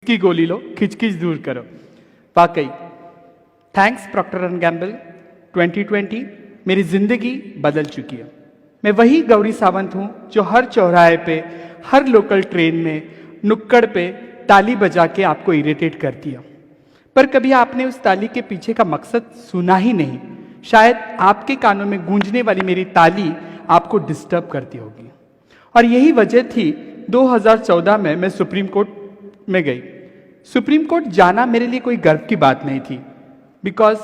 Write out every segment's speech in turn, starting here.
की गोली लो, खिचखिच दूर करो। वाकई थैंक्स प्रॉक्टर एंड गैम्बल 2020 मेरी जिंदगी बदल चुकी है। मैं वही गौरी सावंत हूं जो हर चौराहे पे, हर लोकल ट्रेन में, नुक्कड़ पे ताली बजा के आपको इरिटेट करती है। पर कभी आपने उस ताली के पीछे का मकसद सुना ही नहीं। शायद आपके कानों में गूंजने वाली मेरी ताली आपको डिस्टर्ब करती होगी। और यही वजह थी 2014 में मैं सुप्रीम कोर्ट में गई। सुप्रीम कोर्ट जाना मेरे लिए कोई गर्व की बात नहीं थी, बिकॉज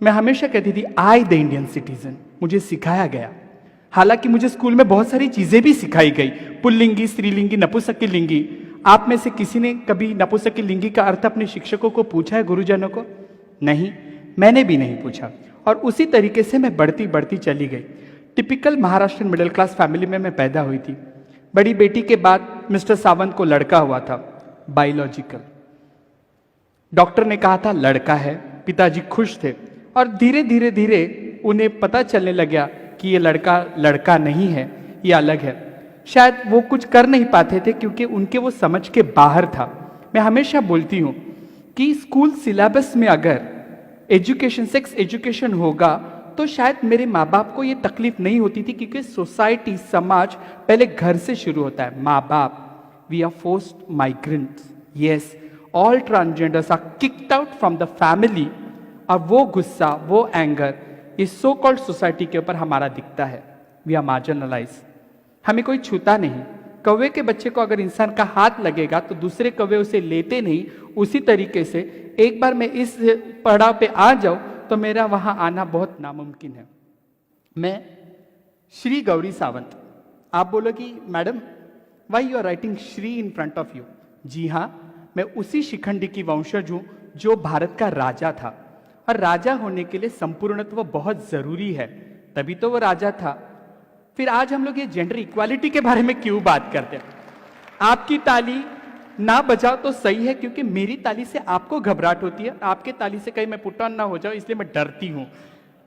मैं हमेशा कहती थी आई द इंडियन सिटीजन। मुझे सिखाया गया, हालांकि मुझे स्कूल में बहुत सारी चीजें भी सिखाई गई, पुल्लिंगी, स्त्रीलिंगी, नपुंसकलिंगी। आप में से किसी ने कभी नपुंसकलिंगी का अर्थ अपने शिक्षकों को पूछा है, गुरुजनों को? नहीं, मैंने भी नहीं पूछा। और उसी तरीके से मैं बढ़ती बढ़ती चली गई। Typical Maharashtrian middle class family में मैं पैदा हुई थी। बड़ी बेटी के बाद मिस्टर सावंत को लड़का हुआ था, बायोलॉजिकल। डॉक्टर ने कहा था लड़का है, पिताजी खुश थे। और धीरे धीरे धीरे उन्हें पता चलने लगा कि ये लड़का लड़का नहीं है, ये अलग है। शायद वो कुछ कर नहीं पाते थे क्योंकि उनके वो समझ के बाहर था। मैं हमेशा बोलती हूँ कि स्कूल सिलेबस में अगर एजुकेशन, सेक्स एजुकेशन होगा तो शायद मेरे माँ बाप को ये तकलीफ नहीं होती थी, क्योंकि सोसाइटी, समाज पहले घर से शुरू होता है। माँ बाप, we are forced migrants, yes, all transgenders are kicked out from the family. और वो गुस्सा, वो एंगर इस सो कॉल्ड सोसाइटी के ऊपर हमारा दिखता है। वी आर मार्जिनलाइज, हमें कोई छूता नहीं। कौवे के बच्चे को अगर इंसान का हाथ लगेगा तो दूसरे कौवे उसे लेते नहीं। उसी तरीके से एक बार मैं इस पड़ाव पे आ जाऊं तो मेरा वहां आना बहुत नामुमकिन है। मैं श्री गौरी सावंत। आप बोलोगी madam why you are writing Shri in front of you? जी हाँ, मैं उसी शिखंडी की वंशज हूं जो भारत का राजा था। और राजा होने के लिए संपूर्णत्व बहुत जरूरी है, तभी तो वो राजा था। फिर आज हम लोग ये जेंडर इक्वालिटी के बारे में क्यों बात करते हैं? आपकी ताली ना बजाओ तो सही है, क्योंकि मेरी ताली से आपको घबराहट होती है, आपके ताली से कहीं मैं पुट ऑन ना हो जाऊं, इसलिए मैं डरती हूं,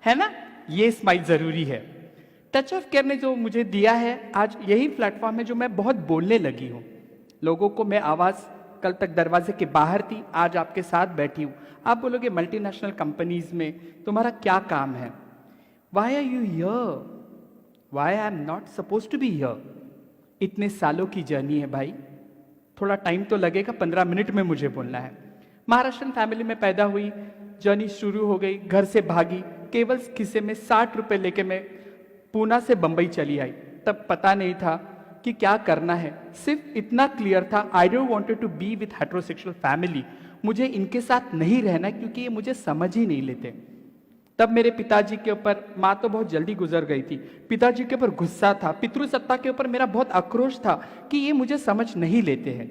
है ना? ये स्माइल जरूरी है। टच ऑफ केयर ने जो मुझे दिया है, आज यही प्लेटफॉर्म है जो मैं बहुत बोलने लगी हूं। लोगों को मैं आवाज, कल तक दरवाजे के बाहर थी, आज आपके साथ बैठी हूं। आप बोलोगे मल्टीनेशनल कंपनीज में तुम्हारा क्या काम है? Why are you here? Why I am not suppose to be here? इतने सालों की जर्नी है भाई, थोड़ा टाइम तो लगेगा। 15 मिनट में मुझे बोलना है। महाराष्ट्रन फैमिली में पैदा हुई, जर्नी शुरू हो गई, घर से भागी, केवल खिसे में 60 रुपए लेके मैं पूना से बंबई चली आई। तब पता नहीं था कि क्या करना है, सिर्फ इतना क्लियर था, I don't wanted to be with heterosexual family. मुझे इनके साथ नहीं रहना क्योंकि ये मुझे समझ ही नहीं लेते। तब मेरे पिताजी के ऊपर, माँ तो बहुत जल्दी गुजर गई थी, पिताजी के ऊपर गुस्सा था, पितृसत्ता के ऊपर मेरा बहुत आक्रोश था कि ये मुझे समझ नहीं लेते हैं।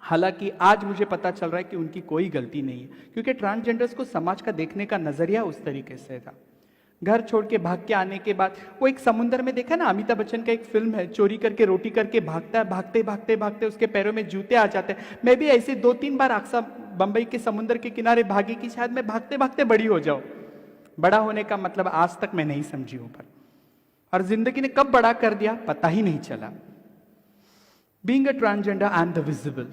हालांकि आज मुझे पता चल रहा है कि उनकी कोई गलती नहीं है, क्योंकि ट्रांसजेंडर्स को समाज का देखने का नजरिया उस तरीके से था। घर छोड़ के भाग के आने के बाद वो एक समुद्र में, देखा ना, अमिताभ बच्चन का एक फिल्म है, चोरी करके रोटी करके भागता है, भागते भागते भागते उसके पैरों में जूते आ जाते हैं। मैं भी ऐसे 2-3 बार अक्सर बंबई के समुद्र के किनारे भागी कि शायद मैं भागते भागते बड़ी हो जाऊं। बड़ा होने का मतलब आज तक मैं नहीं समझी हूं, पर और जिंदगी ने कब बड़ा कर दिया पता ही नहीं चला। Being a transgender I am the visible.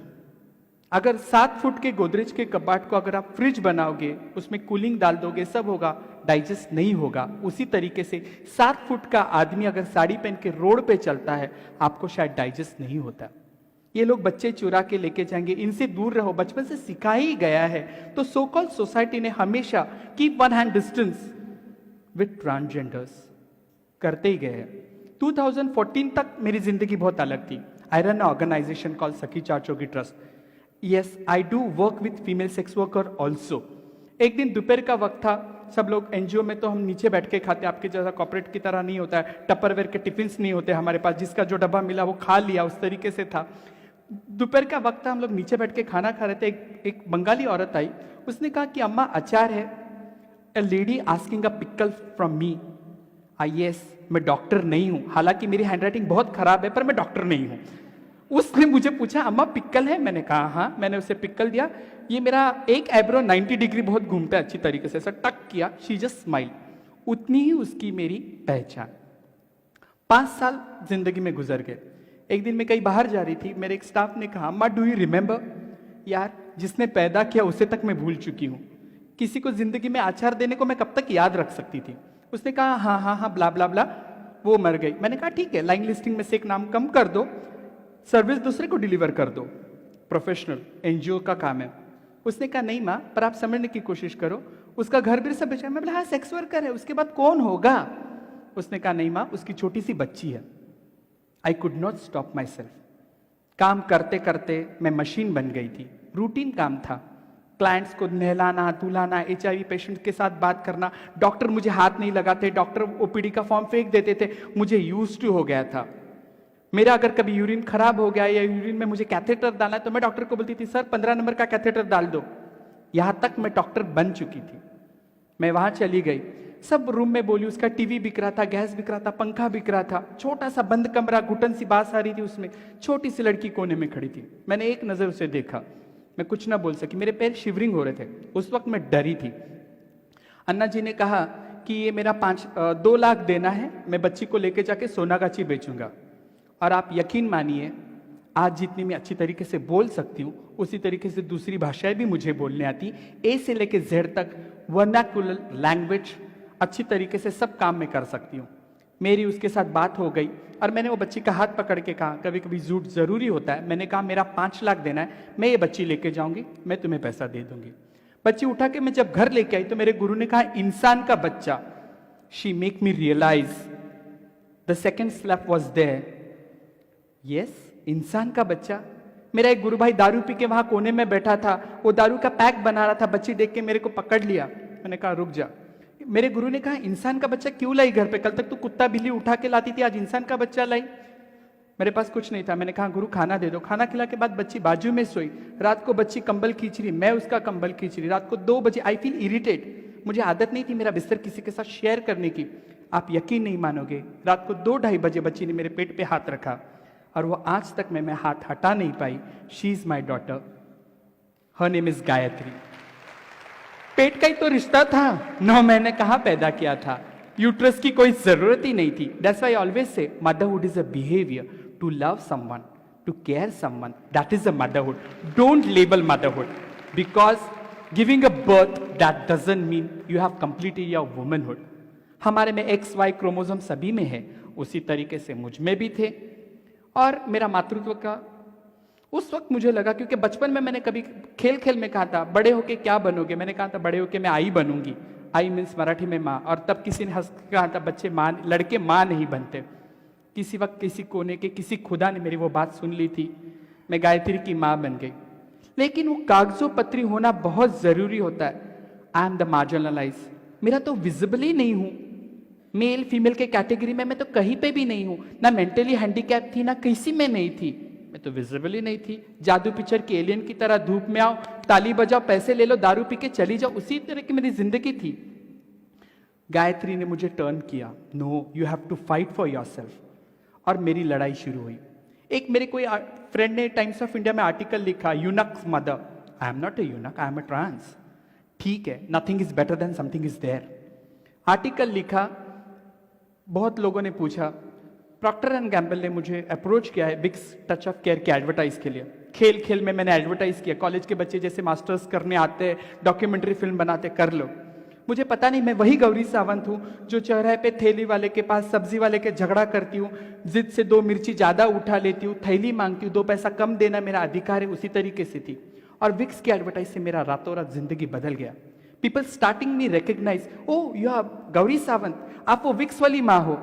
अगर 7 फुट के गोदरेज के कबाड़ को अगर आप फ्रिज बनाओगे, उसमें कूलिंग डाल दोगे, सब होगा, डाइजेस्ट नहीं होगा। उसी तरीके से 7 फुट का आदमी अगर साड़ी पहन के रोड पे चलता है, आपको शायद डाइजेस्ट नहीं होता। ये लोग बच्चे चुरा के लेके जाएंगे, इनसे दूर रहो, बचपन से सिखा ही गया है। तो सो कॉल्ड सोसाइटी ने हमेशा keep one hand distance with transgenders करते ही गए हैं। 2014 तक मेरी जिंदगी बहुत अलग थी। I run organization called Sakhi Chachogi trust. Yes, I do work with female sex worker also. एक दिन दोपहर का वक्त था, सब लोग एनजीओ में तो हम नीचे बैठ के खाते, आपके जैसा कॉर्पोरेट की तरह नहीं होता है, टपरवेयर के टिफिन्स नहीं होते हमारे पास, जिसका जो डब्बा मिला वो खा लिया, उस तरीके से था। दोपहर का वक्त था, हम लोग नीचे बैठ के खाना खा रहे थे। एक बंगाली औरत आई, उसने कहा कि अम्मा अचार है? ए lady asking a pickle from me. Yes, मैं डॉक्टर नहीं हूं, हालांकि मेरी हैंडराइटिंग बहुत खराब है, पर मैं डॉक्टर नहीं हूं। उसने मुझे पूछा अम्मा पिक्कल है? मैंने कहा हाँ। मैंने उसे पिक्कल दिया। ये मेरा एक आईब्रो 90 डिग्री बहुत घूमता है अच्छी तरीके से, ऐसा टक किया, शी जस्ट स्माइल। उतनी ही उसकी मेरी पहचान। 5 साल जिंदगी में गुजर गए। एक दिन मैं कहीं बाहर जा रही थी, मेरे एक स्टाफ ने कहा अम्मा डू यू रिमेंबर यार जिसने पैदा किया उसे तक मैं भूल चुकी हूँ, किसी को जिंदगी में आचार देने को मैं कब तक याद रख सकती थी। उसने कहा हाँ हाँ हाँ ब्ला ब्ला ब्ला, वो मर गई। मैंने कहा ठीक है, लाइन लिस्टिंग में से एक नाम कम कर दो, सर्विस दूसरे को डिलीवर कर दो, प्रोफेशनल एनजीओ का काम है। उसने कहा नहीं माँ, पर आप समझने की कोशिश करो, उसका घर भी सब बेचा। मैं बोला हाँ सेक्स वर्कर है, उसके बाद कौन होगा? उसने कहा नहीं माँ, उसकी छोटी सी बच्ची है। I could not stop my self. काम करते करते मैं मशीन बन गई थी। रूटीन काम था, क्लाइंट्स को नहलाना धुलाना, HIV पेशेंट के साथ बात करना, डॉक्टर मुझे हाथ नहीं लगाते, डॉक्टर OPD का फॉर्म फेंक देते थे, मुझे यूज टू हो गया था। मेरा अगर कभी यूरिन खराब हो गया या यूरिन में मुझे कैथेटर डालना है तो मैं डॉक्टर को बोलती थी सर 15 नंबर का कैथेटर डाल दो। यहां तक मैं डॉक्टर बन चुकी थी। मैं वहां चली गई, सब रूम में बोली, उसका टीवी बिक रहा था, गैस बिक रहा था, पंखा बिक रहा था, छोटा सा बंद कमरा, घुटन सी बास आ रही थी उसमें, छोटी सी लड़की कोने में खड़ी थी। मैंने एक नजर उसे देखा, मैं कुछ ना बोल सकी, मेरे पैर शिवरिंग हो रहे थे। उस वक्त मैं डरी थी। अन्ना जी ने कहा कि ये मेरा 2 लाख देना है, मैं बच्ची को लेके जाके सोनागाची बेचूंगा। और आप यकीन मानिए, आज जितनी मैं अच्छी तरीके से बोल सकती हूँ उसी तरीके से दूसरी भाषाएं भी मुझे बोलने आती। ए से लेके जेड तक वर्नाकुलर लैंग्वेज अच्छी तरीके से सब काम में कर सकती हूँ। मेरी उसके साथ बात हो गई और मैंने वो बच्ची का हाथ पकड़ के कहा, कभी कभी झूठ जरूरी होता है। मैंने कहा मेरा 5 लाख देना है, मैं ये बच्ची लेके जाऊंगी, मैं तुम्हें पैसा दे दूंगी। बच्ची उठा के मैं जब घर लेके आई तो मेरे गुरु ने कहा इंसान का बच्चा। She make me realise the second slap was there. Yes, इंसान का बच्चा। मेरा एक गुरु भाई दारू पी के वहां कोने में बैठा था, वो दारू का पैक बना रहा था, बच्ची देख के मेरे को पकड़ लिया। मैंने कहा रुक जा। मेरे गुरु ने कहा इंसान का बच्चा क्यों लाई घर पे? कल तक तू कुत्ता बिल्ली उठा के लाती थी, आज इंसान का बच्चा लाई। मेरे पास कुछ नहीं था। मैंने कहा गुरु खाना दे दो। खाना खिला के बाद बच्ची बाजू में सोई। रात को बच्ची कंबल खींच रही, मैं उसका कंबल खींच रही। रात को 2 बजे आई फील इरिटेट। मुझे आदत नहीं थी मेरा बिस्तर किसी के साथ शेयर करने की। आप यकीन नहीं मानोगे, रात को 2-2:30 बजे बच्ची ने मेरे पेट पे हाथ रखा और वो आज तक मैं हाथ हटा नहीं पाई। She is my daughter, her name is Gayatri. पेट का ही तो रिश्ता था, 9 महीने कहाँ पैदा किया था, यूट्रस की कोई जरूरत ही नहीं थी। That's why I always say motherhood is a behaviour to love someone, to care someone, that is a motherhood. Don't label motherhood because giving a birth that doesn't mean you have completed your womanhood. हमारे में XY chromosome सभी में है, उसी तरीके से मुझ में भी थे। और मेरा मातृत्व का उस वक्त मुझे लगा, क्योंकि बचपन में मैंने कभी खेल खेल में कहा था बड़े होके क्या बनोगे? मैंने कहा था बड़े होके मैं आई बनूंगी। आई मीन्स मराठी में माँ। और तब किसी ने हंस के कहा था बच्चे माँ, लड़के माँ नहीं बनते। किसी वक्त किसी कोने के किसी खुदा ने मेरी वो बात सुन ली थी, मैं गायत्री की माँ बन गई। लेकिन वो कागजों पत्री होना बहुत जरूरी होता है। I am the marginalise. मेरा तो विजिबल ही नहीं हूं, मेल फीमेल के कैटेगरी में मैं तो कहीं पे भी नहीं हूं। ना मेंटली हैंडीकैप थी, ना किसी में नहीं थी, मैं तो विजिबल ही नहीं थी। जादू पिक्चर के एलियन की तरह धूप में आओ, ताली बजाओ, पैसे ले लो, दारू पी के चली जाओ, उसी तरह की मेरी जिंदगी थी। गायत्री ने मुझे टर्न किया, no you have to fight for yourself. और मेरी लड़ाई शुरू हुई। एक मेरे कोई फ्रेंड ने टाइम्स ऑफ इंडिया में आर्टिकल लिखा, eunuchs mother. I am not a eunuch, I am a trans. ठीक है, nothing is better than something is there. Article लिखा, बहुत लोगों ने पूछा। प्रॉक्टर एंड गैम्बल ने मुझे अप्रोच किया है विक्स टच ऑफ केयर के एडवर्टाइज के लिए। खेल खेल में मैंने एडवर्टाइज किया, कॉलेज के बच्चे जैसे मास्टर्स करने आते हैं, डॉक्यूमेंट्री फिल्म बनाते, कर लो। मुझे पता नहीं मैं वही गौरी सावंत हूँ जो चौराहे पे थैली वाले के पास सब्जी वाले के झगड़ा करती हूँ, जिद से 2 मिर्ची ज्यादा उठा लेती हूँ, थैली मांगती हूँ, 2 पैसा कम देना मेरा अधिकार है, उसी तरीके से थी। और विक्स के एडवर्टाइज से मेरा रातों रात जिंदगी बदल गया। People starting me recognise, oh you are Gauri Sawant, आप वो विक्स वाली माँ हो।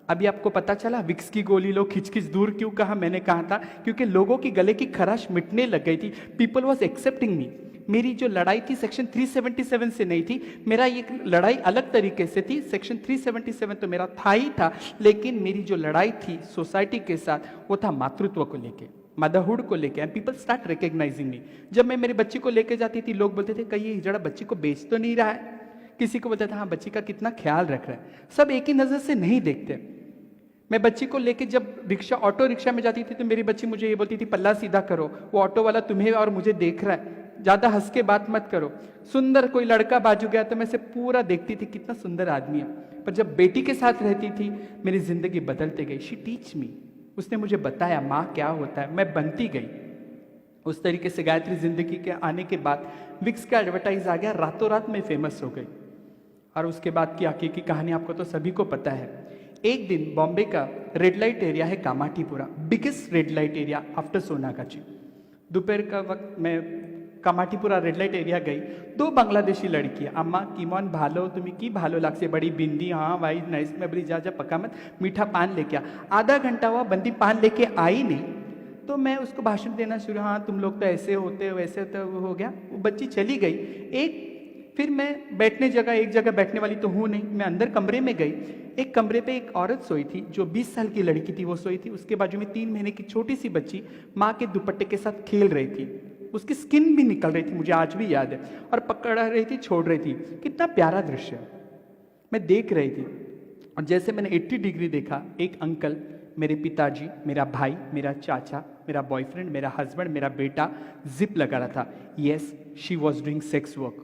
अभी आपको पता चला विक्स की गोली लो, खिचखिच दूर क्यों कहा? मैंने कहा था क्योंकि लोगों की गले की खराश मिटने लग गई थी। पीपल वॉज एक्सेप्टिंग मी। मेरी जो लड़ाई थी सेक्शन 377 से नहीं थी, मेरा ये लड़ाई अलग तरीके से थी। सेक्शन 377 तो मेरा था ही था, लेकिन मेरी जो लड़ाई थी सोसाइटी के साथ, वो था मातृत्व को लेके, मदरहुड को लेके। एंड पीपल स्टार्ट रिकग्नाइजिंग मी। जब मैं मेरी बच्ची को लेके जाती थी, लोग बोलते थे कहीं ये हिजड़ा बच्ची को बेच तो नहीं रहा है। किसी को बोलता था हाँ बच्ची का कितना ख्याल रख रहा है। सब एक ही नजर से नहीं देखते। मैं बच्ची को लेके जब रिक्शा ऑटो रिक्शा में जाती थी तो मेरी बच्ची मुझे ये बोलती थी पल्ला सीधा करो, वो ऑटो वाला तुम्हें और मुझे देख रहा है, ज्यादा हंस के बात मत करो। सुंदर कोई लड़का बाजू गया तो मैं से पूरा देखती थी कितना सुंदर आदमी है। पर जब बेटी के साथ रहती थी मेरी जिंदगी बदलते गई। शी टीच मी, उसने मुझे बताया माँ क्या होता है, मैं बनती गई। उस तरीके से गायत्री जिंदगी के आने के बाद विक्स का एडवर्टाइज आ गया, रातों रात में फेमस हो गई। और उसके बाद की आगे की कहानी आपको तो सभी को पता है। एक दिन बॉम्बे का रेड लाइट एरिया है Kamathipura, biggest red light area after Sonagachi. दोपहर का वक्त मैं कामाठीपुरा रेड लाइट एरिया गई। दो बांग्लादेशी लड़कियां, अम्मा किमन भालो तुम्हें की भालो लागसे, बड़ी बिंदी, हाँ भाई नाइस में बड़ी जा पका मत, मीठा पान लेके आ। आधा घंटा हुआ, बंदी पान लेके आई नहीं। तो मैं उसको भाषण देना शुरू, हाँ तुम लोग तो ऐसे होते हो वैसे होते हो गया। वो बच्ची चली गई। फिर मैं बैठने जगह, एक जगह बैठने वाली तो हूँ नहीं, मैं अंदर कमरे में गई। एक कमरे पे एक औरत सोई थी जो 20 साल की लड़की थी, वो सोई थी। उसके बाजू में 3 महीने की छोटी सी बच्ची माँ के दुपट्टे के साथ खेल रही थी। उसकी स्किन भी निकल रही थी, मुझे आज भी याद है, और पकड़ रही थी, छोड़ रही थी। कितना प्यारा दृश्य मैं देख रही थी। और जैसे मैंने 80 डिग्री देखा, एक अंकल, मेरे पिताजी, मेरा भाई, मेरा चाचा, मेरा बॉयफ्रेंड, मेरा हस्बैंड, मेरा बेटा जिप लगा रहा था। Yes, she was doing sex work.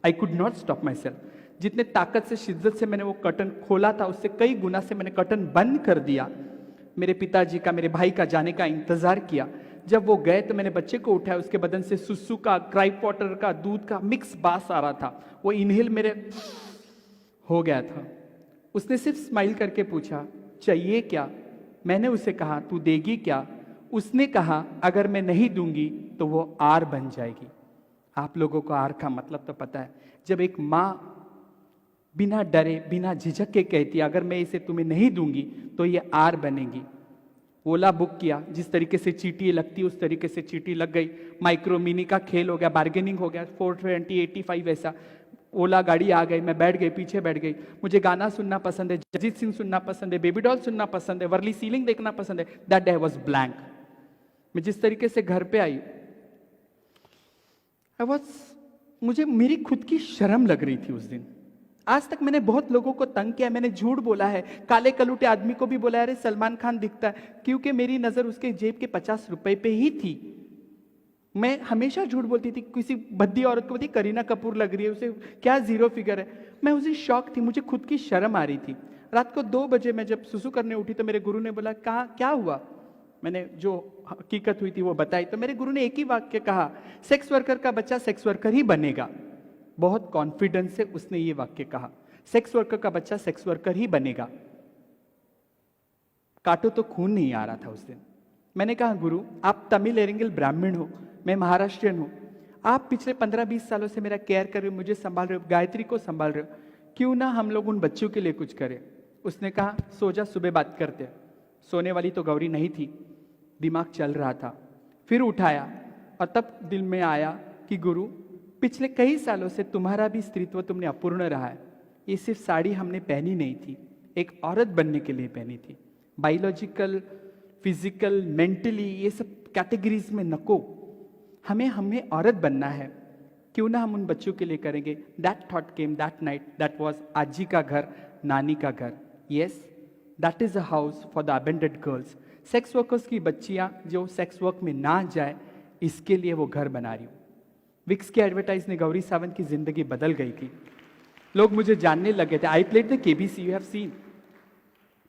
I could not stop my self. जितने ताकत से, शिद्दत से मैंने वो कर्टन खोला था, उससे कई गुना से मैंने कर्टन बंद कर दिया। मेरे पिताजी का, मेरे भाई का जाने का इंतजार किया। जब वो गए तो मैंने बच्चे को उठाया, उसके बदन से सुसु का, क्राइप वाटर का, दूध का मिक्स बास आ रहा था। वो इनहेल मेरे हो गया था। उसने सिर्फ स्माइल करके पूछा, चाहिए क्या? मैंने उसे कहा, तू देगी क्या? उसने कहा, अगर मैं नहीं दूंगी तो वो आर बन जाएगी। आप लोगों को आर का मतलब तो पता है। जब एक माँ बिना डरे, बिना झिझक के कहती है, अगर मैं इसे तुम्हें नहीं दूंगी तो ये आर बनेगी। ओला बुक किया, जिस तरीके से चीटी लगती उस तरीके से चीटी लग गई। माइक्रो मिनी का खेल हो गया, बार्गेनिंग हो गया, 420, 85 ऐसा। ओला गाड़ी आ गई, मैं बैठ गई, पीछे बैठ गई। मुझे गाना सुनना पसंद है, जगजीत सिंह सुनना पसंद है, बेबी डॉल सुनना पसंद है, वर्ली सीलिंग देखना पसंद है। That day I was blank. मैं जिस तरीके से घर पे आई, मुझे मेरी खुद की शर्म लग रही थी उस दिन। आज तक मैंने बहुत लोगों को तंग किया, मैंने झूठ बोला है, काले कलूटे आदमी को भी बोला है, अरे सलमान खान दिखता है, क्योंकि मेरी नजर उसके जेब के 50 रुपए पे ही थी। मैं हमेशा झूठ बोलती थी। किसी भद्दी औरत को बोलती करीना कपूर लग रही है, उसे क्या जीरो फिगर है। मैं उसे शौक थी, मुझे खुद की शर्म आ रही थी। रात को 2 बजे मैं जब सुसु करने उठी तो मेरे गुरु ने बोला, कहा क्या हुआ? मैंने जो हकीकत हुई थी वो बताई। तो मेरे गुरु ने एक ही वाक्य कहा, सेक्स वर्कर का बच्चा सेक्स वर्कर ही बनेगा। बहुत कॉन्फिडेंस से उसने ये वाक्य कहा, सेक्स वर्कर का बच्चा सेक्स वर्कर ही बनेगा। काटो तो खून नहीं आ रहा था उस दिन। मैंने कहा, गुरु आप तमिल एरिंगल ब्राह्मण हो, मैं महाराष्ट्रियन हूं, आप पिछले 15-20 सालों से मेरा केयर कर रहे हो, मुझे संभाल रहे हो, गायत्री को संभाल रहे हो, क्यों ना हम लोग उन बच्चों के लिए कुछ करें? उसने कहा, सो जा, सुबह बात करते। सोने वाली तो गौरी नहीं थी, दिमाग चल रहा था। फिर उठाया और तब दिल में आया कि गुरु पिछले कई सालों से तुम्हारा भी स्त्रीत्व तुमने अपूर्ण रहा है। ये सिर्फ साड़ी हमने पहनी नहीं थी, एक औरत बनने के लिए पहनी थी। बायोलॉजिकल, फिजिकल, मेंटली ये सब कैटेगरीज में नको, हमें औरत बनना है, क्यों ना हम उन बच्चों के लिए करेंगे। That thought came that night, that was आजी का घर, नानी का घर। Yes, that is a house for the abundant girls. Sex workers की बच्चियां जो सेक्स वर्क में ना जाए, इसके लिए वो घर बना रही हूं। विक्स के एडवर्टाइज ने गौरी सावंत की जिंदगी बदल गई थी। लोग मुझे जानने लगे थे। I played the KBC, you have seen.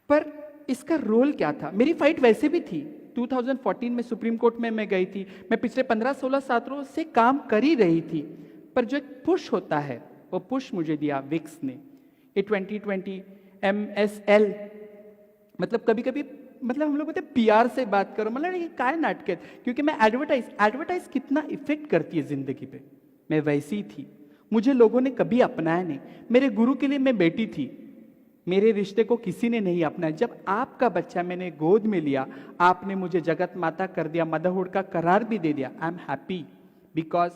पर इसका रोल क्या था? मेरी फाइट वैसे भी थी। 2014 में सुप्रीम कोर्ट में मैं गई थी। मैं पिछले 15-16 सालों से काम कर ही रही थी। पर जो एक पुश होता है, वो पुश मुझे दिया विक्स ने। ये 2020 MSL, मतलब कभी कभी मतलब हम लोग बोलते PR से बात करो, मतलब ये काय नाटक है, क्योंकि मैं एडवर्टाइज कितना इफेक्ट करती है जिंदगी पे। मैं वैसी थी, मुझे लोगों ने कभी अपनाया नहीं। मेरे गुरु के लिए मैं बेटी थी, मेरे रिश्ते को किसी ने नहीं अपनाया। जब आपका बच्चा मैंने गोद में लिया, आपने मुझे जगत माता कर दिया, मदरहुड का करार भी दे दिया। I am happy because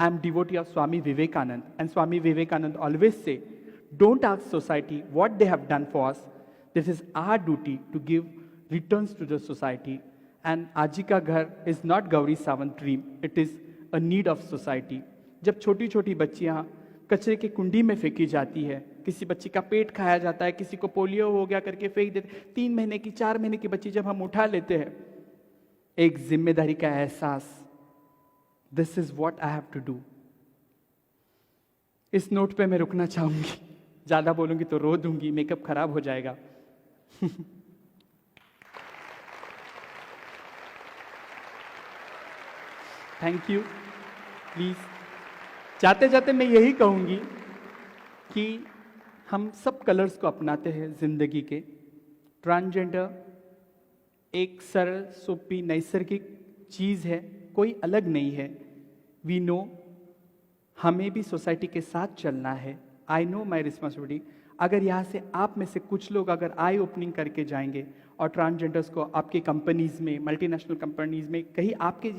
I am devotee of Swami Vivekananda, and Swami Vivekananda always say, don't ask society what they have done for us, this is our duty to give returns to the society. And आजी का घर is not Gauri Sawant dream, it is a need of society. जब छोटी छोटी बच्चियां कचरे की कुंडी में फेंकी जाती है, किसी बच्ची का पेट खाया जाता है, किसी को पोलियो हो गया करके फेंक देते, 3 महीने की 4 महीने की बच्ची जब हम उठा लेते हैं, एक जिम्मेदारी का एहसास, this is what I have to do. इस नोट पे मैं रुकना चाहूंगी, ज्यादा बोलूंगी तो रो दूंगी, मेकअप खराब हो जाएगा। Thank you. प्लीज़, जाते जाते मैं यही कहूँगी कि हम सब कलर्स को अपनाते हैं ज़िंदगी के। ट्रांसजेंडर एक सरल सोपी नैसर्गिक चीज़ है, कोई अलग नहीं है। वी नो हमें भी सोसाइटी के साथ चलना है। I know my responsibility. अगर यहाँ से आप में से कुछ लोग अगर आई ओपनिंग करके जाएंगे और ट्रांसजेंडर्स को आपकी कंपनीज में, मल्टीनेशनल कंपनीज में, कहीं आपके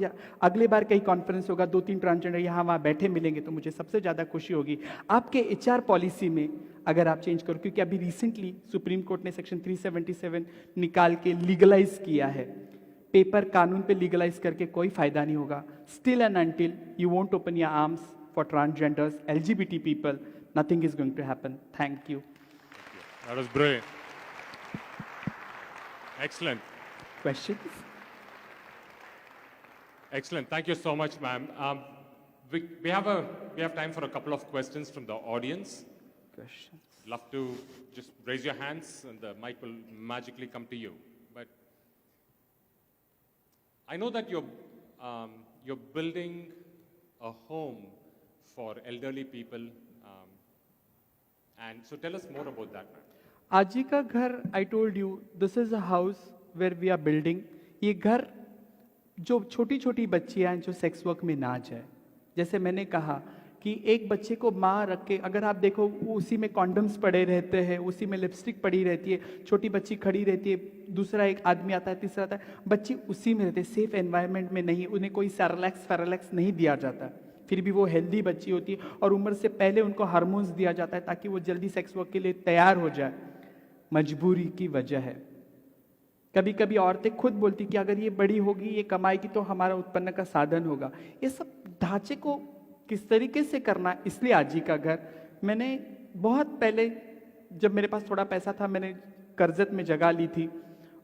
अगले बार कहीं कॉन्फ्रेंस होगा, 2-3 ट्रांसजेंडर यहाँ वहाँ बैठे मिलेंगे, तो मुझे सबसे ज़्यादा खुशी होगी। आपके एचआर पॉलिसी में अगर आप चेंज करो, क्योंकि अभी रिसेंटली सुप्रीम कोर्ट ने सेक्शन 377 निकाल के लीगलाइज किया है। पेपर कानून पे लीगलाइज करके कोई फायदा नहीं होगा। Still and until you won't open your arms for transgenders, LGBT people, nothing is going to happen. Thank you. That was brilliant. Excellent. Questions? Excellent. Thank you so much, ma'am. We have time for a couple of questions from the audience. Questions. Love to just raise your hands and the mic will magically come to you. But I know that you're building a home for elderly people. And so tell us more about that, ma'am. आजीका घर, I told you, this is a house where we are building. ये घर जो छोटी छोटी बच्चियां हैं जो सेक्स वर्क में ना जाए, जैसे मैंने कहा कि एक बच्चे को माँ रख के, अगर आप देखो उसी में कॉन्डम्स पड़े रहते हैं, उसी में लिपस्टिक पड़ी रहती है, छोटी बच्ची खड़ी रहती है, दूसरा एक आदमी आता है, तीसरा आता है, बच्ची उसी में रहते हैं, सेफ एनवायरनमेंट में नहीं, उन्हें कोई सेरेलैक्स नहीं दिया जाता, फिर भी वो हेल्दी बच्ची होती है और उम्र से पहले उनको हार्मोन्स दिया जाता है ताकि वो जल्दी सेक्स वर्क के लिए तैयार हो जाए। मजबूरी की वजह है। कभी कभी औरतें खुद बोलती कि अगर ये बड़ी होगी, ये कमाएगी तो हमारा उत्पन्न का साधन होगा। ये सब ढांचे को किस तरीके से करना, इसलिए आजी का घर मैंने बहुत पहले, जब मेरे पास थोड़ा पैसा था, मैंने कर्जत में जगह ली थी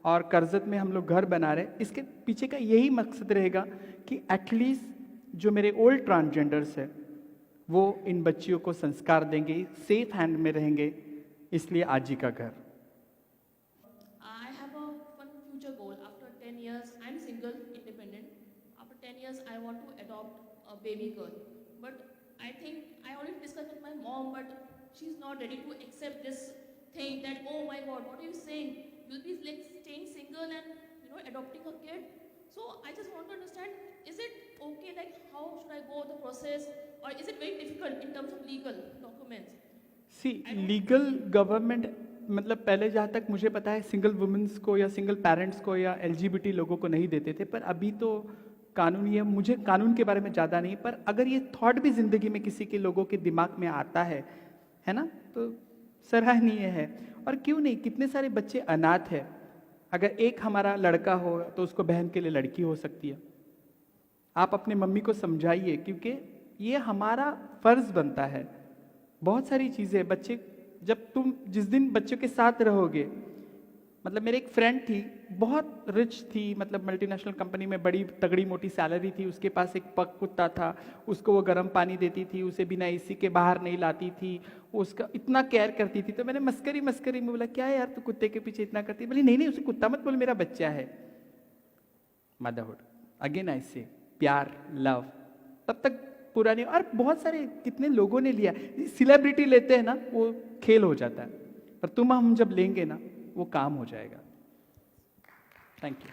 और कर्जत में हम लोग घर बना रहे। इसके पीछे का यही मकसद रहेगा कि एटलीस्ट जो मेरे ओल्ड ट्रांसजेंडर्स है वो इन बच्चियों को संस्कार देंगे, सेफ हैंड में रहेंगे, इसलिए आजी का घर। I have a one future goal. After 10 years, I'm single, independent. After 10 years, I want to adopt a baby girl. But I think I already discussed with my mom, but she's not ready to accept this thing that, oh my God, what are you saying? You'll be like staying single and adopting a kid. So I just want to understand, is it okay, like how should I go the process, or is it very difficult in terms of legal documents? See legal government, मतलब पहले जहाँ तक मुझे पता है single women's को या single parents को या LGBT लोगों को नहीं देते थे, पर अभी तो कानून, ये मुझे कानून के बारे में ज़्यादा नहीं, पर अगर ये थॉट भी ज़िंदगी में किसी के लोगों के दिमाग में आता है ना, तो सराहनीय है। और क्यों नहीं, कितने सारे बच्चे अनाथ है। अगर एक हमारा लड़का हो तो उसको बहन के लिए लड़की हो सकती है। आप अपने मम्मी को समझाइए, क्योंकि ये हमारा फर्ज बनता है। बहुत सारी चीज़ें, बच्चे जब तुम जिस दिन बच्चों के साथ रहोगे, मतलब मेरे एक फ्रेंड थी, बहुत रिच थी, मतलब मल्टीनेशनल कंपनी में बड़ी तगड़ी मोटी सैलरी थी, उसके पास एक पग कुत्ता था, उसको वो गर्म पानी देती थी, उसे बिना एसी के बाहर नहीं लाती थी, उसका इतना केयर करती थी। तो मैंने मस्करी में बोला, क्या यार तू कुत्ते के पीछे इतना करती है? बोली नहीं उसे कुत्ता मत बोल, मेरा बच्चा है। मदरहुड, अगेन आई से प्यार, लव तब तक पूरा नहीं। और बहुत सारे कितने लोगों ने लिया, सेलिब्रिटी लेते हैं ना, वो खेल हो जाता है, पर तुम हम जब लेंगे ना, वो काम हो जाएगा। Thank you.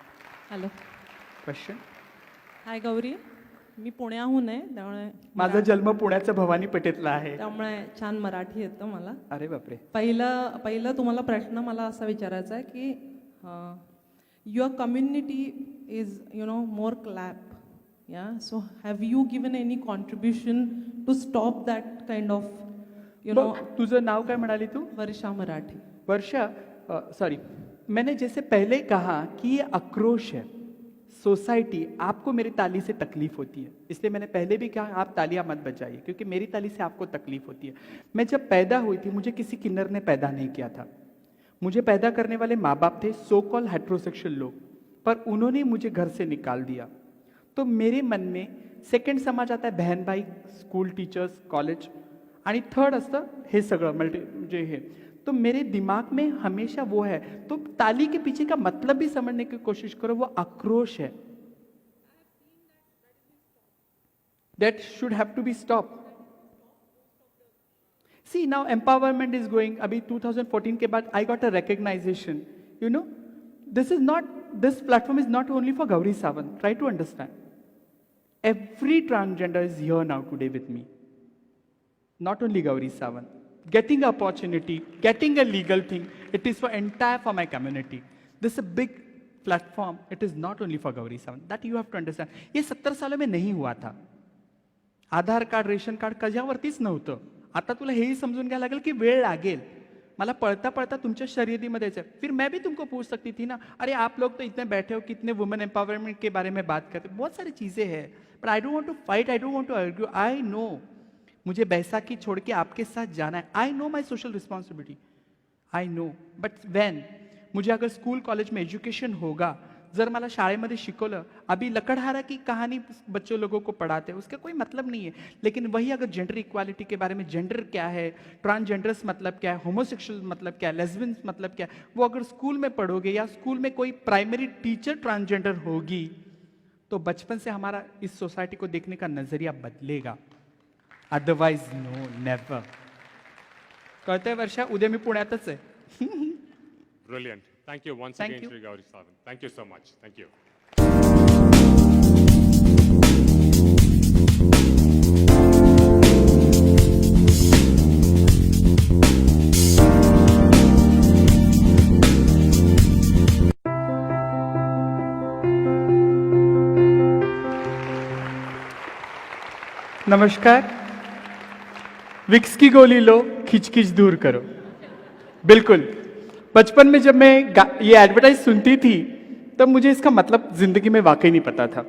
Hello, question? Hi Gauri, मी पुण्याहून आहे, त्यामुळे माझा जन्म पुण्याच्या भवानी पेठेतला आहे। त्यामुळे छान मराठी येतं मला। अरे बापरे। पहिलं तुम्हाला प्रश्न मला असा विचारायचा आहे की your community is more clap, या so have you given any contribution to stop that kind of तुझं नाव काय म्हणाली तू? वर्षा मराठी। वर्षा, सॉरी, मैंने जैसे पहले कहा कि ये आक्रोश है, सोसाइटी, आपको मेरी ताली से तकलीफ होती है, इसलिए मैंने पहले भी कहा आप तालियां मत बजाइए, क्योंकि मेरी ताली से आपको तकलीफ होती है। मैं जब पैदा हुई थी, मुझे किसी किन्नर ने पैदा नहीं किया था। मुझे पैदा करने वाले माँ बाप थे सो कॉल हेट्रोसेक्सुअल लोग, पर उन्होंने मुझे घर से निकाल दिया। तो मेरे मन में सेकंड समाज आता है बहन भाई, स्कूल टीचर्स, कॉलेज, आणि थर्ड असतं हे सगळं म्हणजे हे। तो मेरे दिमाग में हमेशा वो है। तो ताली के पीछे का मतलब भी समझने की कोशिश करो, वो आक्रोश है। That should have to be stopped. See, now empowerment is going. Abhi 2014 ke baad, I got a recognition. You know, this platform is not only for Gauri Sawant. Try to understand. Every transgender is here now today with me. Not only Gauri Sawant. Getting opportunity, getting a legal thing, it is for my community. This is a big platform. It is not only for Gauri Sawant. That you have to understand. ये 70 सालों में नहीं हुआ था. आधार card, ration card कशावरतीच नव्हतं. आता तुला हेही समजून घ्यायला लागेल की वेळ लागेल. मला पढ़ता पढ़ता तुमच्या शर्यतीमध्ये फिर मैं भी तुमको पूछ सकती थी ना, अरे आप लोग तो इतने बैठे हो, कितने वुमेन एम्पावरमेंट के बारे में बात करते, बहुत सारी चीजें हैं. But I don't want to fight, I don't want to argue. I know मुझे बैसाखी छोड़ के आपके साथ जाना है. I know my social responsibility, I know. But when मुझे अगर स्कूल कॉलेज में एजुकेशन होगा, जर मला शाळेमध्ये शिकवलं, अभी लकड़हारा की कहानी बच्चों लोगों को पढ़ाते हैं, उसका कोई मतलब नहीं है. लेकिन वही अगर जेंडर इक्वालिटी के बारे में, जेंडर क्या है, ट्रांसजेंडर्स मतलब क्या है, होमोसेक्सुअल मतलब क्या है, लेस्बियंस मतलब क्या है, वो अगर स्कूल में पढ़ोगे या स्कूल में कोई प्राइमरी टीचर ट्रांसजेंडर होगी, तो बचपन से हमारा इस सोसाइटी को देखने का नजरिया बदलेगा. Otherwise no, never. कळतंय वर्षा, उद्या मी पुण्यातच आहे. Brilliant. Thank you once Thank again, you. Shri Gauri Sawant. Thank you so much. Thank you. नमस्कार. विक्स की गोली लो, खिचखिच दूर करो. बिल्कुल. बचपन में जब मैं ये एडवर्टाइज सुनती थी, तब मुझे इसका मतलब जिंदगी में वाकई नहीं पता था.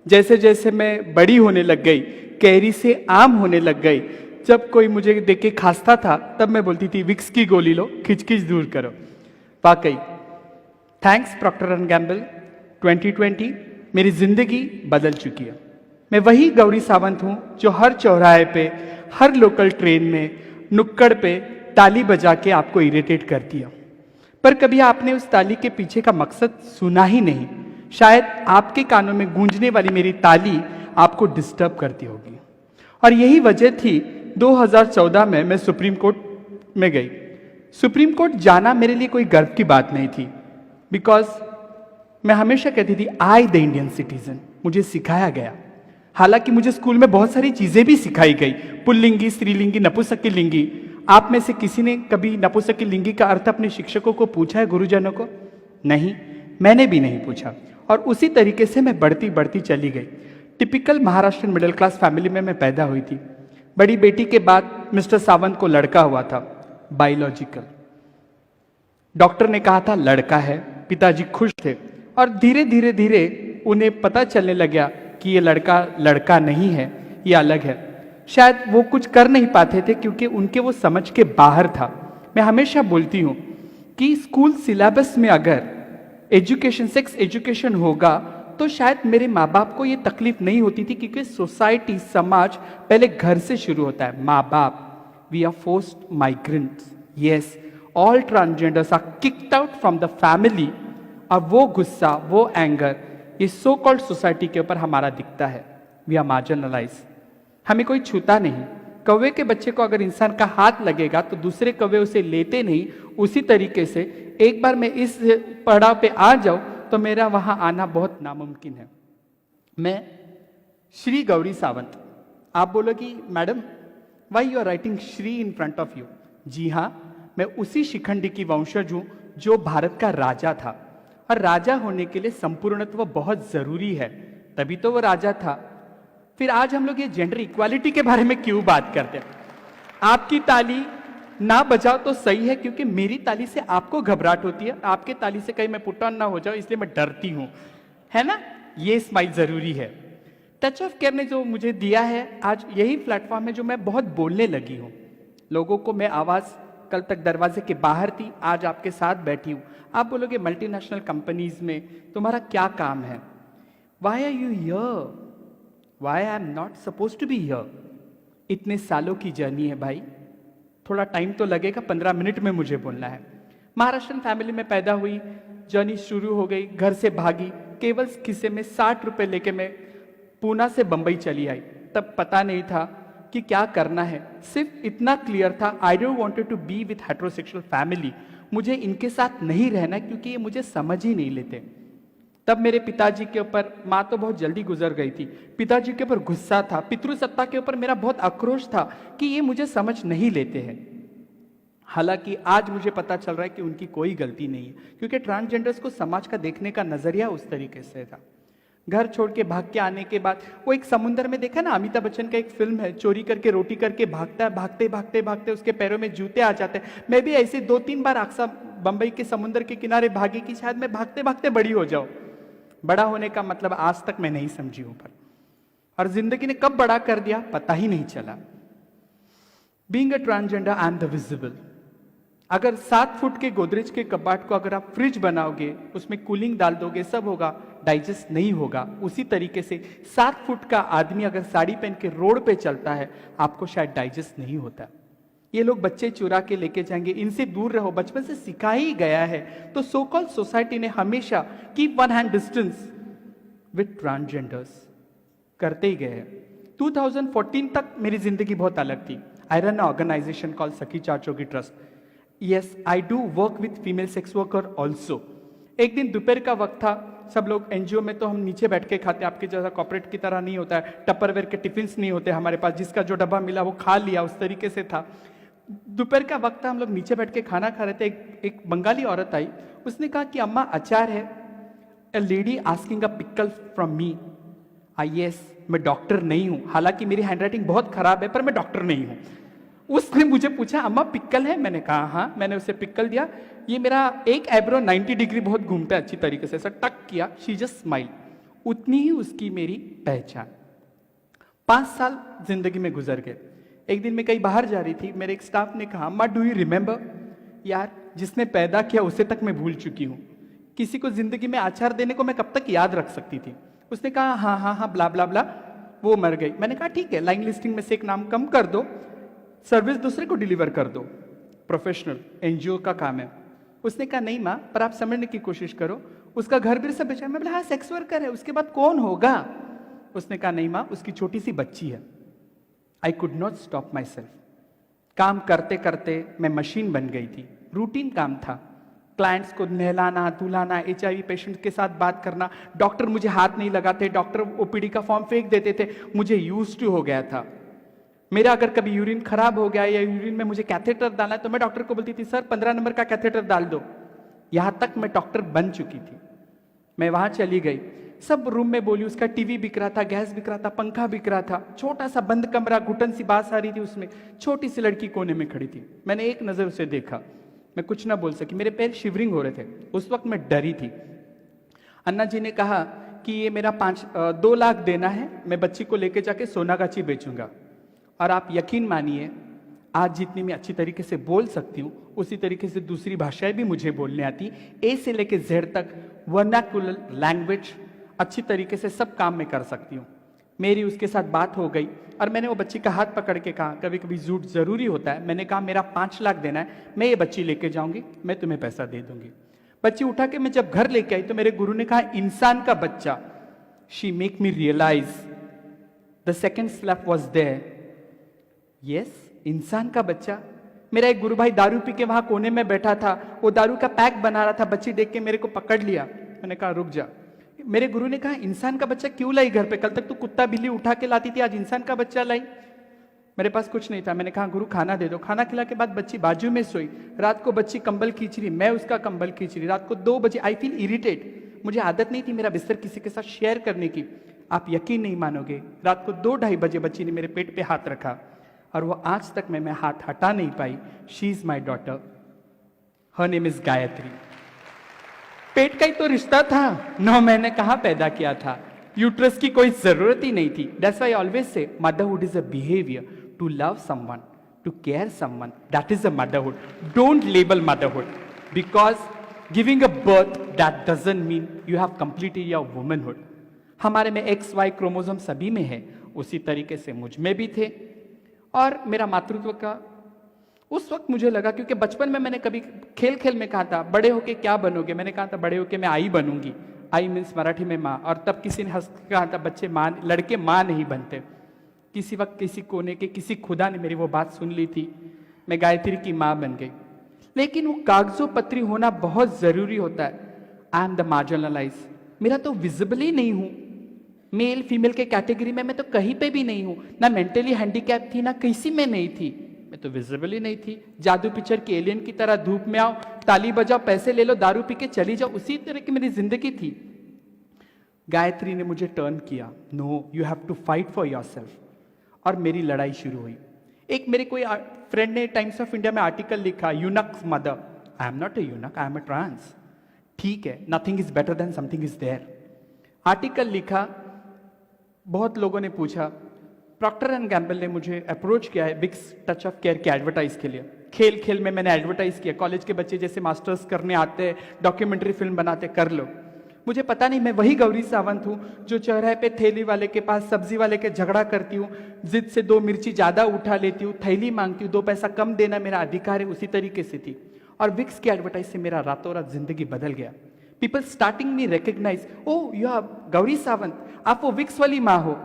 जैसे जैसे मैं बड़ी होने लग गई, कैरी से आम होने लग गई, जब कोई मुझे देख के खांसता था, तब मैं बोलती थी विक्स की गोली लो, खिचखिच दूर करो. वाकई थैंक्स प्रॉक्टर एंड गैम्बल. 2020 मेरी जिंदगी बदल चुकी है. मैं वही गौरी सावंत हूं जो हर चौराहे पे, हर लोकल ट्रेन में, नुक्कड़ पे ताली बजा के आपको इरिटेट करती है. पर कभी आपने उस ताली के पीछे का मकसद सुना ही नहीं. शायद आपके कानों में गूंजने वाली मेरी ताली आपको डिस्टर्ब करती होगी. और यही वजह थी 2014 में मैं सुप्रीम कोर्ट में गई. सुप्रीम कोर्ट जाना मेरे लिए कोई गर्व की बात नहीं थी. बिकॉज मैं हमेशा कहती थी आई द इंडियन सिटीजन. मुझे सिखाया गया, हालांकि मुझे स्कूल में बहुत सारी चीजें भी सिखाई गई, पुल्लिंगी, स्त्रीलिंगी, नपुंसक लिंगी. आप में से किसी ने कभी नपुंसक लिंगी का अर्थ अपने शिक्षकों को पूछा है, गुरुजनों को? नहीं, मैंने भी नहीं पूछा. और उसी तरीके से मैं बढ़ती बढ़ती चली गई. Typical Maharashtra middle class family में मैं पैदा हुई थी. बड़ी बेटी के बाद मिस्टर सावंत को लड़का हुआ था, बायोलॉजिकल. डॉक्टर ने कहा था लड़का है. पिताजी खुश थे. और धीरे धीरे धीरे उन्हें पता चलने लगा कि ये लड़का लड़का नहीं है, ये अलग है. शायद वो कुछ कर नहीं पाते थे क्योंकि उनके वो समझ के बाहर था. मैं हमेशा बोलती हूँ कि स्कूल सिलेबस में अगर एजुकेशन, सेक्स एजुकेशन होगा तो शायद मेरे माँ बाप को ये तकलीफ नहीं होती थी, क्योंकि सोसाइटी, समाज पहले घर से शुरू होता है. माँ बाप, we are forced migrants. Yes, all transgenders are kicked out from the family. और वो गुस्सा, वो एंगर ये सो कॉल्ड सोसाइटी के ऊपर हमारा दिखता है. We are marginalise. हमें कोई छूता नहीं. कौवे के बच्चे को अगर इंसान का हाथ लगेगा तो दूसरे कौवे उसे लेते नहीं. उसी तरीके से एक बार मैं इस पड़ाव पे आ जाऊं तो मेरा वहां आना बहुत नामुमकिन है. मैं श्री गौरी सावंत. आप बोलोगी madam why you are writing Shri in front of you? जी हाँ, मैं उसी शिखंडी की वंशज हूं जो भारत का राजा था. और राजा होने के लिए संपूर्णत्व बहुत जरूरी है, तभी तो वो राजा था. फिर आज हम लोग ये जेंडर इक्वालिटी के बारे में क्यों बात करते हैं? आपकी ताली ना बजाओ तो सही है, क्योंकि मेरी ताली से आपको घबराहट होती है, आपके ताली से कहीं मैं पुट ऑन ना हो जाऊं, इसलिए मैं डरती हूं, है ना? ये स्माइल जरूरी है. टच ऑफ केयर ने जो मुझे दिया है, आज यही प्लेटफॉर्म है जो मैं बहुत बोलने लगी हूं. लोगों को मैं आवाज, कल तक दरवाजे के बाहर थी, आज आपके साथ बैठी हूं. आप बोलोगे मल्टीनेशनल कंपनीज में तुम्हारा क्या काम है? Why are you here? Why I am not suppose to be here? इतने सालों की जर्नी है भाई, थोड़ा टाइम तो लगेगा. 15 मिनट में मुझे बोलना है. महाराष्ट्रन फैमिली में पैदा हुई, जर्नी शुरू हो गई, घर से भागी, केवल खिस्से में 60 रुपए लेके मैं पूना से बंबई चली आई. तब पता नहीं था कि क्या करना है, सिर्फ इतना क्लियर था, I don't wanted to be with heterosexual family, मुझे इनके साथ नहीं रहना क्योंकि ये मुझे समझ ही नहीं लेते। तब मेरे पिताजी के ऊपर, माँ तो बहुत जल्दी गुजर गई थी, पिताजी के ऊपर गुस्सा था, पितृसत्ता के ऊपर मेरा बहुत आक्रोश था कि ये मुझे समझ नहीं लेते हैं। हालांकि आज मुझे पता चल रहा है कि उनकी कोई गलती नहीं है, क्योंकि ट्रांसजेंडर्स को समाज का देखने का नजरिया उस तरीके से था। घर छोड़ के भाग के आने के बाद वो एक समुंदर में, देखा ना अमिताभ बच्चन का एक फिल्म है, चोरी करके रोटी करके भागता है, भागते भागते भागते उसके पैरों में जूते आ जाते हैं। मैं भी ऐसे 2-3 बार अक्सर बंबई के समुंदर के किनारे भागी कि शायद मैं भागते भागते बड़ी हो जाऊं। बड़ा होने का मतलब आज तक मैं नहीं समझी हूं, और जिंदगी ने कब बड़ा कर दिया पता ही नहीं चला। Being a transgender I am the visible. अगर 7 फुट के गोदरेज के कबाड़ को अगर आप फ्रिज बनाओगे, उसमें कूलिंग डाल दोगे, सब होगा, डाइजेस्ट नहीं होगा। उसी तरीके से 7 फुट का आदमी अगर साड़ी पहन के रोड पे चलता है, आपको शायद डाइजेस्ट नहीं होता। ये लोग बच्चे चुरा के लेके जाएंगे, इनसे दूर रहो, बचपन से सिखा ही गया है। तो सो कॉल्ड सोसाइटी ने हमेशा keep one hand distance with transgenders करते ही गए हैं। 2014 तक मेरी जिंदगी बहुत अलग थी। I run organization called Sakhi Chachogi trust. Yes, I do work with female sex worker also. एक दिन दोपहर का वक्त था, सब लोग एनजीओ में तो हम नीचे बैठ के खाते, आपके जैसा कॉर्पोरेट की तरह नहीं होता है, टपरवेयर के टिफिन्स नहीं होते हमारे पास, जिसका जो डब्बा मिला वो खा लिया, उस तरीके से था। दोपहर का वक्त था, हम लोग नीचे बैठ के खाना खा रहे थे। एक बंगाली औरत आई, उसने कहा कि अम्मा अचार है। ए lady asking a pickle from me. Yes, मैं डॉक्टर नहीं हूं, हालांकि मेरी हैंडराइटिंग बहुत खराब है, पर मैं डॉक्टर नहीं हूं। उसने मुझे पूछा अम्मा पिक्कल है, मैंने कहा हाँ। मैंने उसे पिक्कल दिया। ये मेरा एक आईब्रो 90 डिग्री बहुत घूमता है अच्छी तरीके से, ऐसा टक किया, शी जस्ट स्माइल। उतनी ही उसकी मेरी पहचान। 5 साल जिंदगी में गुजर गए। एक दिन मैं कहीं बाहर जा रही थी, मेरे एक स्टाफ ने कहा अम्मा डू यू रिमेंबर। यार, जिसने पैदा किया उसे तक मैं भूल चुकी हूँ, किसी को जिंदगी में आचार देने को मैं कब तक याद रख सकती थी। उसने कहा हाँ हाँ हाँ ब्ला ब्ला ब्ला, वो मर गई। मैंने कहा ठीक है, लाइन लिस्टिंग में से एक नाम कम कर दो, सर्विस दूसरे को डिलीवर कर दो, प्रोफेशनल एनजीओ का काम है। उसने कहा नहीं माँ, पर आप समझने की कोशिश करो, उसका घर भी सब बेचा। मैं बोला हाँ सेक्स वर्कर है, उसके बाद कौन होगा। उसने कहा नहीं माँ, उसकी छोटी सी बच्ची है। I could not stop my self. काम करते करते मैं मशीन बन गई थी। रूटीन काम था, क्लाइंट्स को नहलाना धुलाना, HIV पेशेंट के साथ बात करना। डॉक्टर मुझे हाथ नहीं लगाते, डॉक्टर OPD का फॉर्म फेंक देते थे, मुझे यूज्ड टू हो गया था। मेरा अगर कभी यूरिन खराब हो गया या यूरिन में मुझे कैथेटर डालना है, तो मैं डॉक्टर को बोलती थी सर 15 नंबर का कैथेटर डाल दो। यहां तक मैं डॉक्टर बन चुकी थी। मैं वहां चली गई, सब रूम में बोली, उसका टीवी बिक रहा था, गैस बिक रहा था, पंखा बिक रहा था, छोटा सा बंद कमरा, घुटन सी बात आ रही थी उसमें, छोटी सी लड़की कोने में खड़ी थी। मैंने एक नजर उसे देखा, मैं कुछ ना बोल सकी, मेरे पैर शिवरिंग हो रहे थे। उस वक्त मैं डरी थी। अन्ना जी ने कहा कि ये मेरा 2 लाख देना है, मैं बच्ची को लेके जाके सोनागाची बेचूंगा। और आप यकीन मानिए, आज जितनी मैं अच्छी तरीके से बोल सकती हूँ, उसी तरीके से दूसरी भाषाएं भी मुझे बोलने आती। ए से लेके जेड तक वर्नाकुलर लैंग्वेज अच्छी तरीके से सब काम में कर सकती हूँ। मेरी उसके साथ बात हो गई और मैंने वो बच्ची का हाथ पकड़ के कहा, कभी कभी झूठ जरूरी होता है। मैंने कहा मेरा 5 लाख देना है, मैं ये बच्ची लेके जाऊंगी, मैं तुम्हें पैसा दे दूंगी। बच्ची उठा के मैं जब घर लेके आई तो मेरे गुरु ने कहा इंसान का बच्चा। She make me realise the second slap was there. Yes, इंसान का बच्चा। मेरा एक गुरु भाई दारू पी के वहां कोने में बैठा था, वो दारू का पैक बना रहा था, बच्ची देख के मेरे को पकड़ लिया। मैंने कहा रुक जा। मेरे गुरु ने कहा इंसान का बच्चा क्यों लाई घर पे, कल तक तू कुत्ता बिल्ली उठा के लाती थी, आज इंसान का बच्चा लाई। मेरे पास कुछ नहीं था, मैंने कहा गुरु खाना दे दो। खाना खिला के बाद बच्ची बाजू में सोई। रात को बच्ची कंबल खींच रही, मैं उसका कंबल खींच रही। रात को 2 बजे आई फील इरिटेट, मुझे आदत नहीं थी मेरा बिस्तर किसी के साथ शेयर करने की। आप यकीन नहीं मानोगे, रात को 2-2:30 बजे बच्ची ने मेरे पेट पे हाथ रखा और वो आज तक मैं हाथ हटा नहीं पाई। She is my daughter, her name is Gayatri. पेट का ही तो रिश्ता था, 9 महीने कहाँ पैदा किया था, यूट्रस की कोई जरूरत ही नहीं थी। That's why I always say motherhood is a behaviour to love someone, to care someone, that is a motherhood. Don't label motherhood because giving a birth that doesn't mean you have completed your womanhood. हमारे में XY chromosome सभी में है, उसी तरीके से मुझ में भी थे। और मेरा मातृत्व का उस वक्त मुझे लगा, क्योंकि बचपन में मैंने कभी खेल खेल में कहा था बड़े होके क्या बनोगे, मैंने कहा था बड़े होके मैं आई बनूंगी। आई मीन्स मराठी में माँ। और तब किसी ने हंस के कहा था बच्चे माँ, लड़के माँ नहीं बनते। किसी वक्त किसी कोने के किसी खुदा ने मेरी वो बात सुन ली थी, मैं गायत्री की माँ बन गई। लेकिन वो कागजों पत्री होना बहुत ज़रूरी होता है। आई एम द मार्जिनलाइज, मेरा तो विजिबल ही नहीं हूँ। मेल फीमेल के कैटेगरी में मैं तो कहीं पे भी नहीं हूँ, ना मेंटली हैंडीकैप थी ना किसी में नहीं थी, मैं तो विजिबल ही नहीं थी। जादू पिक्चर के एलियन की तरह धूप में आओ, ताली बजाओ, पैसे ले लो, दारू पी के चली जाओ, उसी तरह की मेरी जिंदगी थी। गायत्री ने मुझे टर्न किया, no you have to fight for yourself, और मेरी लड़ाई शुरू हुई। एक मेरे कोई फ्रेंड ने टाइम्स ऑफ इंडिया में आर्टिकल लिखा, eunuchs mother. I am not a eunuch, I am a trans. ठीक है, nothing is better than something is there. Article लिखा, बहुत लोगों ने पूछा, प्रॉक्टर एंड गैम्बल ने मुझे अप्रोच किया है विक्स टच ऑफ केयर के एडवर्टाइज के लिए। खेल खेल में मैंने एडवर्टाइज किया, कॉलेज के बच्चे जैसे मास्टर्स करने आते हैं, डॉक्यूमेंट्री फिल्म बनाते, कर लो। मुझे पता नहीं मैं वही गौरी सावंत हूँ जो चौराहे पे थैली वाले के पास सब्जी वाले के झगड़ा करती हूँ, जिद से 2 मिर्ची ज़्यादा उठा लेती हूँ, थैली मांगती हूँ, 2 पैसा कम देना मेरा अधिकार है, उसी तरीके से थी। और विक्स के एडवर्टाइज से मेरा रातों रात जिंदगी बदल गया। People starting me recognise, oh you are Gauri Sawant, आप वो विक्स वाली माँ हो।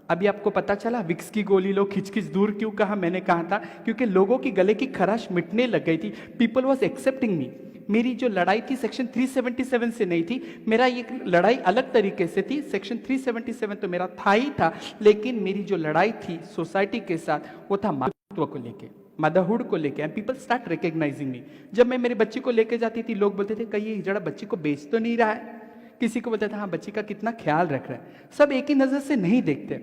अभी आपको पता चला विक्स की गोली लो, खिचखिच दूर क्यों कहा? मैंने कहा था क्योंकि लोगों की गले की खराश मिटने लग गई थी। पीपल वॉज एक्सेप्टिंग मी। मेरी जो लड़ाई थी सेक्शन 377 से नहीं थी, मेरा ये लड़ाई अलग तरीके से थी। सेक्शन 377 तो मेरा था ही था, लेकिन मेरी जो लड़ाई थी सोसाइटी के साथ, वो था मातृत्व को लेके, मदरहुड को लेके। एंड पीपल स्टार्ट रिकग्नाइजिंग मी। जब मैं मेरे बच्ची को लेके जाती थी, लोग बोलते थे कहीं ये जरा बच्ची को बेच तो नहीं रहा है। किसी को बोलता था हाँ बच्ची का कितना ख्याल रख रहा है। सब एक ही नज़र से नहीं देखते।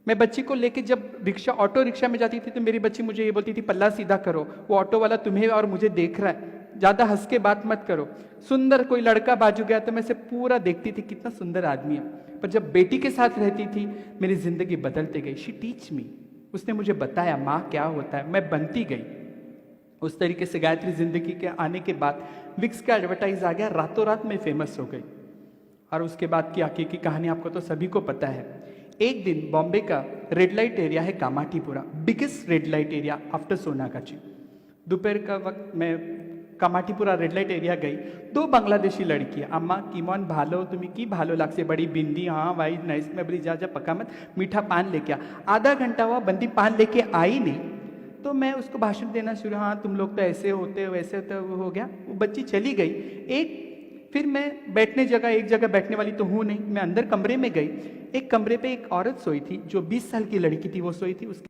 मैं बच्ची को लेके जब रिक्शा ऑटो रिक्शा में जाती थी तो मेरी बच्ची मुझे ये बोलती थी पल्ला सीधा करो, वो ऑटो वाला तुम्हें और मुझे देख रहा है, ज़्यादा हंस के बात मत करो। सुंदर कोई लड़का बाजू गया तो मैं से पूरा देखती थी कितना सुंदर आदमी है। पर जब बेटी के साथ रहती थी मेरी जिंदगी बदलते गई। शी टीच मी, उसने मुझे बताया माँ क्या होता है, मैं बनती गई। उस तरीके से गायत्री जिंदगी के आने के बाद विक्स का एडवर्टाइज आ गया, रातों रात में फेमस हो गई। और उसके बाद की आगे की कहानी आपको तो सभी को पता है। एक दिन बॉम्बे का रेड लाइट एरिया है Kamathipura, biggest red light area after Sonagachi. दोपहर का वक्त मैं कामाठीपुरा रेड लाइट एरिया गई। 2 बांग्लादेशी लड़कियां, अम्मा कीमोन भालो तुम्हें की भालो लाग से बड़ी बिंदी, हाँ भाई नाइस में बड़ी जा पका मत, मीठा पान लेके आ। आधा घंटा हुआ, बंदी पान लेके आई नहीं। तो मैं उसको भाषण देना शुरू, हाँ तुम लोग तो ऐसे होते हो वैसे होते हो गया। वो बच्ची चली गई। फिर मैं बैठने जगह, एक जगह बैठने वाली तो हूँ नहीं, मैं अंदर कमरे में गई। एक कमरे पे एक औरत सोई थी जो 20 साल की लड़की थी, वो सोई थी। उसके